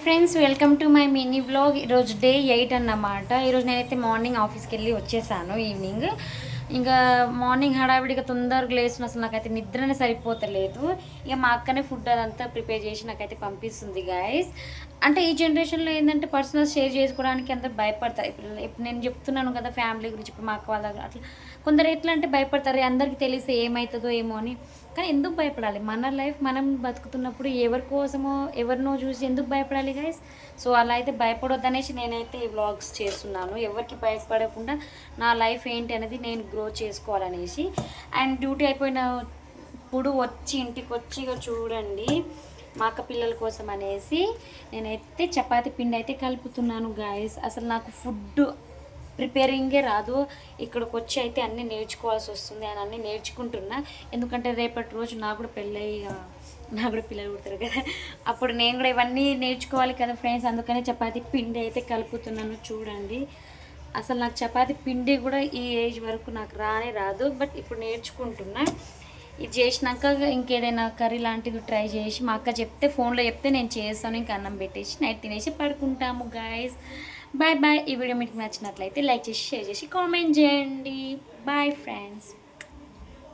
Friends, welcome to my mini blog. ఈరోజు day 8 అన్నమాట. ఈరోజు నేనైతే మార్నింగ్ ఆఫీస్కి వెళ్ళి వచ్చేసాను. ఈవినింగ్ ఇంకా మార్నింగ్ హడావిడిగా తొందరగా లేచిన అసలు నాకైతే నిద్రనే సరిపోతలేదు. ఇక మా అక్కనే ఫుడ్ అదంతా ప్రిపేర్ చేసి నాకైతే పంపిస్తుంది గాయస్. అంటే ఈ జనరేషన్లో ఏంటంటే పర్సనల్ షేర్ చేసుకోవడానికి అందరు భయపడతారు. ఇప్పుడు నేను చెప్తున్నాను కదా ఫ్యామిలీ గురించి, ఇప్పుడు మా అక్క వాళ్ళ అట్లా కొందరు ఎట్లా అంటే భయపడతారు, అందరికీ తెలిస్తే ఏమవుతుందో ఏమో అని. కానీ ఎందుకు భయపడాలి? మన లైఫ్ మనం బతుకుతున్నప్పుడు ఎవరి కోసమో ఎవరినో చూసి ఎందుకు భయపడాలి గైస్? సో అలా అయితే భయపడొద్దనేసి నేనైతే ఈ వ్లాగ్స్ చేస్తున్నాను. ఎవరికి భయపడకుండా నా లైఫ్ ఏంటి అనేది నేను గ్రో చేసుకోవాలనేసి. అండ్ డ్యూటీ అయిపోయిన ఇప్పుడు వచ్చి ఇంటికి వచ్చి ఇక చూడండి మా అక్క పిల్లల కోసం అనేసి నేనైతే చపాతీ పిండి అయితే కలుపుతున్నాను గాయస్. అసలు నాకు ఫుడ్ ప్రిపేరింగే రాదు. ఇక్కడికి వచ్చి అయితే అన్నీ నేర్చుకోవాల్సి వస్తుంది. అని అన్నీ నేర్చుకుంటున్నా. ఎందుకంటే రేపటి రోజు నాకు కూడా పెళ్ళయి నాకు కూడా పిల్లలు పుడతారు కదా, అప్పుడు నేను కూడా ఇవన్నీ నేర్చుకోవాలి కదా ఫ్రెండ్స్. అందుకనే చపాతీ పిండి అయితే కలుపుతున్నాను చూడండి. అసలు నాకు చపాతీ పిండి కూడా ఈ ఏజ్ వరకు నాకు రానే రాదు. బట్ ఇప్పుడు నేర్చుకుంటున్నా. ఇది చేసినాక ఇంకేదైనా కర్రీ లాంటిది ట్రై చేసి మా అక్క చెప్తే ఫోన్లో చెప్తే నేను చేస్తాను. ఇంకా అన్నం పెట్టేసి నైట్ తినేసి పడుకుంటాము గాయస్. Bye bye. ఈ వీడియో మీకు నచ్చినట్లయితే లైక్ చేసి షేర్ చేసి కామెంట్ చేయండి. Bye friends.